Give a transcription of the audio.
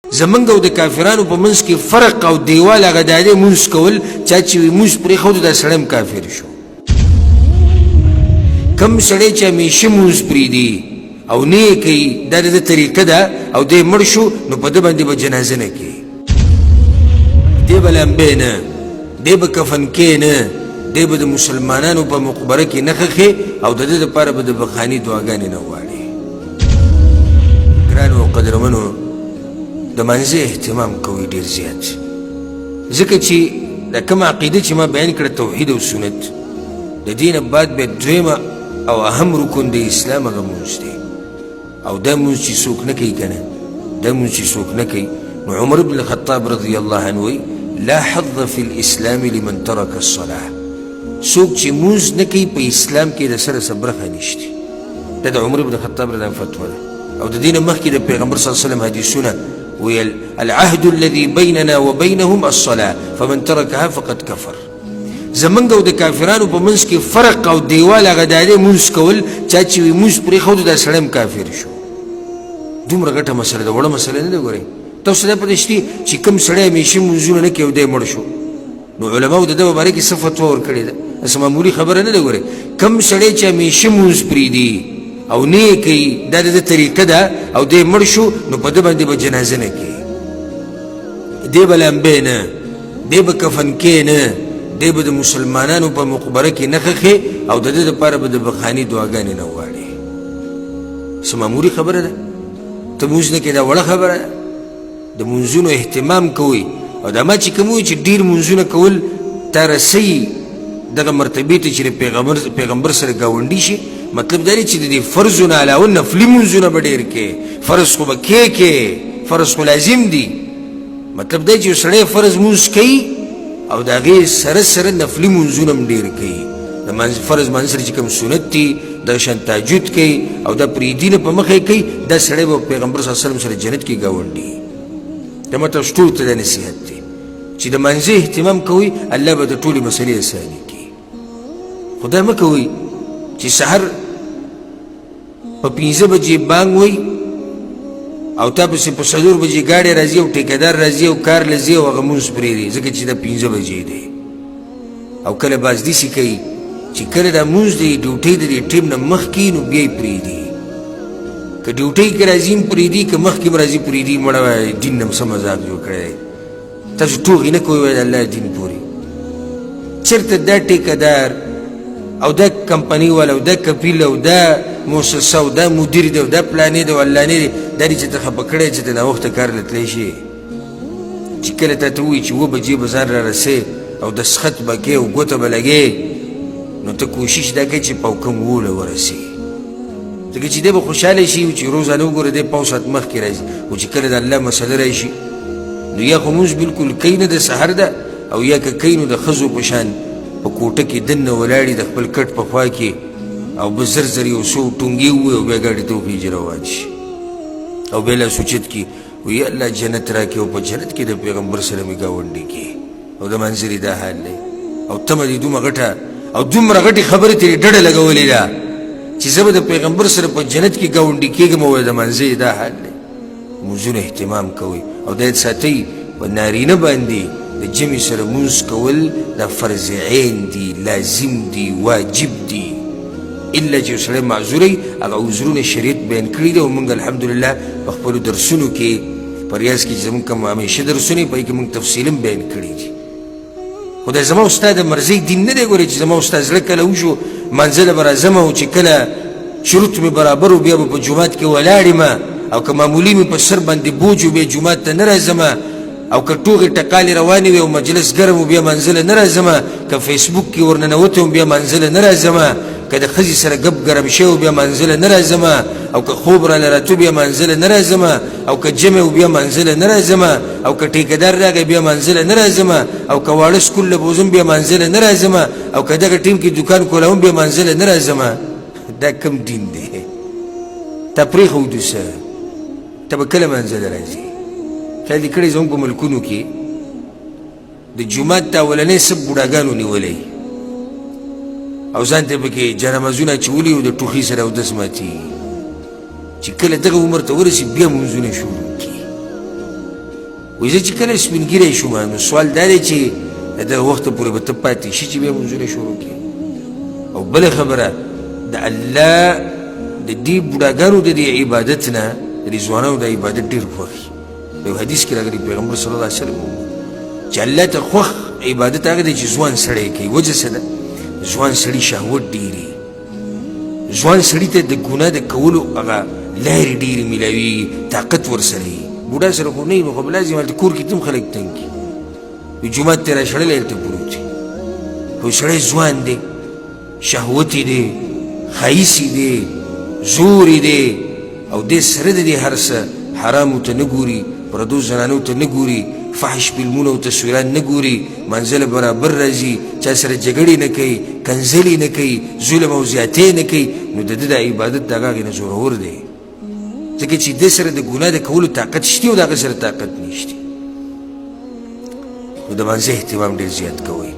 زمنګ او د کافرانو په منځ کې فرق او دیوال هغه د دې مونځ کول چا چې مونځ پرېښود دا سړی هم کافر شو. کم سړی چې همیشه مونځ پرېږدي او نه یې کوي دا د ده طریقه ده او دی مړ شو نو په ده باندې به جنازه نه کوي، دی به لمبې نه، دی به کفنکې نه، دی به د مسلمانانو په مقبره کې نه خښې او د ده دپاره به د بخاني دعاګانې نه غواړي. ګرانو قدرمنو د منځه اهتمام کوي ډېر زیات، ځکه چې دا کومه عقیده چې ما بیان کړه توحید او سنت د دې نه بعد بیا دویمه او اهم رکن د اسلام هغه مونځ دی او دا مونځ چې څوک نه کوي که نه دا مونځ چې څوک نه کوي نو عمر بن الخطاب رضی الله عنه وایي لا حظ فی الاسلام لمن ترک الصلاة، څوک چې مونځ نه کوي په اسلام کې د سره څه برخه نشته. دا د عمر بن الخطاب رضی الله عنه فتوا ده او د دې نه مخکې د پیغمبر صلی الله علیه وسلم حدیثونه ویل العهد الذي بيننا وبينهم الصلاة فمن تركها فقد كفر. زمنګ او د کافرانو په منځ کې فرق او دیوال هغه د دې مونځ کول چا چې مونځ پرېښود دا سړی هم کافر شو. دومره ګټه مسله ده، وړه مسله نه ده. ګورئ تاسو دا پوه شئ چې کوم سړی همیشه مونځونه نه کوي او دی مړ شو نو علماو د ده په باره کې څه فتوا ورکړې ده، داسې معمولي خبره نه ده. ګورئ کوم سړی چې همیشه مونځ پرېږدي او نه یې کوي دا د ده طریقه ده او دی مړ شو نو په ده باندې به جنازه نه کوي، دی به لمبې نه، دی به کفنکې نه، دی به د مسلمانانو په مقبره کې نه خښې او د ده دپاره به د بخاني دعاګانې نه غواړي. څه معمولي خبره ده؟ ته مونځ نه کوې دا وړه خبره ده. د مونځونو اهتمام کوئ او دا ما چې کوم وایي چې ډېر مونځونه کول تا رسوي دغه مرتبې ته چې د پیغمبر سره ګاونډي شي، مطلب دا دی چې د دې فرضو نه علاوه نفلي مونځونه به ډېر کې، فرض خو به کې فرض خو لازم دي. مطلب دا چې یو سړی فرض مونځ کوي او د هغې سره سره نفلي مونځونه هم ډېر کوي. د فرض مانځ سره چې کوم سنت دي د شان تهجد کوي او دا پرېږدي نه په مخه یې کوي، دا سړی به پیغمبر صلی الله علیه وسلم سره جنت کې ګاونډي. دا مطلب ټولو ته دا نصیحت دی چې د منځه اهتمام کوئ الله به د ټولې مسلې اساني کړي. خو دا مه کوئ چې سحر په 5 بجې بانګ وایي او تا پسې په 4 بجې ګاډی راځي او ټیکهدار راځي او کار له ځي او هغه مونځ پرېږدي ځکه چې دا 5 بجې دی. او کله بعض داسې کوي چې کله دا مونځ دی ډیوټۍ د دې ټیم نه مخکې نو بیا یې پرېږدي، که ډیوټۍ کې راځي هم پرېږدي که مخکې هم راځي پرېږدي. مړه وایي دین نه څه مذاق جوړ کړی دی، تاسو ټوغې نه کوئ وایي د الله دین پورې. چېرته دا ټیکهدار او دا کمپنۍ والا او دا کفیل او دا مؤسسه او دا مدیر دی او دا پلانې دی او علانې دی دا دی چې ته خفه کړی چې ته ناوخته کار له تلی شي، چې کله تا ته ووایي چې 7 بجې به ځان را رسې او دستخط به کې او ګوته به لګې نو ته کوشش دا کوې چې پاو کم 7 ورسې، ځکه چې دی به خوشحاله شي چې روزانه وګوره دی 5 ساعت مخکې راځي او چې کله د الله مسله راشي نو یا خو مونځ بلکل کوي نه د سحر ده او یا که کوي نو د ښځو په شان په کوټه کې دننه ولاړي د خپل کټ په خوا کې او به زر زر یو څو ټونګې ووایي او بیا ګاډي ته وخېجي روان شي او بیا لاس اوچت کړي وایي الله جنت راکړي او په جنت کې د پیغمبر سره مې ګاونډي کړي او د منظرې دا حال دی. او تمه دې دومره غټه او دومره غټې خبرې ترې ډډه لګولې ده چې زه به د پیغمبر سره په جنت کې ګاونډي کېږم او د منځرې دا حال دی. مونځونه اهتمام کوئ او دا یې ساتئ په نارینه باندې د جمع سره مونځ کول دا فرض عین دي، لازم دي، واجب دي، الا چې یو سړی معذوری هغه عذرونه شریعت بیان کړي دي او موږ الحمدلله په خپلو درسونو کې په ریاض کې چې زموږ کوم همیشه درسونه په هغې کې موږ تفصیلا بیان کړي دي. خو دا زما استاد مرضی دین نه دی. ګورې چې زما استاد زړه کله وشو منزله به راځم او چې کله شروط مې برابر و بیا به په جومات کې ولاړ یم او که معمولي مې په سر باندې بوج و بیا جومات ته نه راځم او که ټوغې ټقالې روانې وي او مجلس ګرم و بیا منزله نه راځم، که فیسبوک کې ورننوتی وم بیا منزله نه راځم، که د ښځې سره ګپ ګرم شوی و بیا منزله نه راځم، او که خوب رانه راته بیا منزله نه راځم، او که جمع و بیا منزله نه راځم، او که ټیکهدار راغی بیا منزله نه راځم، او که واړه سکول له بوځم بیا منزله نه راځم، او که دغه ټیم کې دوکان کولوم بیا منزله نه راځم. دا کم دین دی؟ تا پرېښودو څه ته به کله منزله راځي؟ خیال دې کړی زموږ په ملکونو کې د جومات ته اولنی سب بوډاګانو نیولی او ځان ته پکې جانمازونه اچولي او د ټوخي سره اودس ماتېږي چې کله دغه عمر ته ورسي بیا مونځونه شروع کړي وایي زه چې کله سپین ږیری شوم نو سوال دا دی چې دغه وخته پورې به ته پاتې شي چې بیا منځونه شروع کړي. او بله خبره د الله د دې بوډاګانو د دې عبادت نه د دې ځوانانو د عبادت ډېر خوښ یو حدیث کې راغلي پیغمبر صلی الله علیه وسلم چې الله ته خوښ عبادت هغه دی چې ځوان سړی کوي. وجه څه ده؟ ځوان سړي شهوت ډېري، ځوان سړي ته د ګناه د کولو هغه لارې ډېرې میلاوي، طاقت ورسره وي. بوډا سره خو نه وي نو خو به لازم هلته کور کې تم خلک تنګ کړي، وي جومات ته راشړلی هلته پروت وي. خو سړی ځوان دی، شهوتي دی، ښایسي دی، زوري دی، او دې سره د دې هر څه حرامو ته نه ګوري، پردو زنانو ته نه ګوري، فحش فلمونه او تصویرات نه ګوري، منزله برابر راځي، چا سره جګړې نه کوي، کنځلې نه کوي، ظلم او زیاتې نه کوي، نو د ده د عبادت د هغې نه زورور دی. ځکه چې ده سره د ګناه د کولو طاقت شته او د هغه سره طاقت نشته. نو د مانځه اهتمام ډېر زیات کوئ.